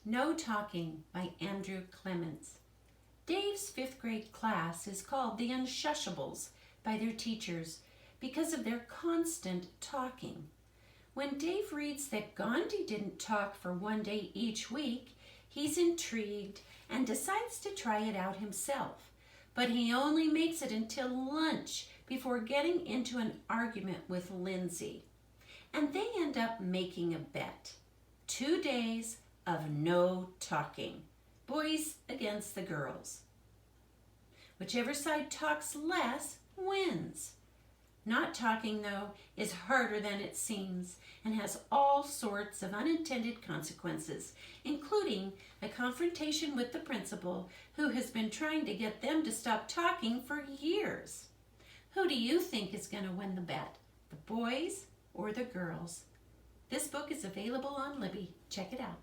No Talking by Andrew Clements. Dave's 5th grade class is called the Unshushables by their teachers because of their constant talking. When Dave reads that Gandhi didn't talk for one day each week, he's intrigued and decides to try it out himself. But he only makes it until lunch before getting into an argument with Lindsay. And they end up making a bet. 2 days of no talking. Boys against the girls. Whichever side talks less wins. Not talking, though, is harder than it seems and has all sorts of unintended consequences, including a confrontation with the principal, who has been trying to get them to stop talking for years. Who do you think is going to win the bet? The boys or the girls? This book is available on Libby. Check it out.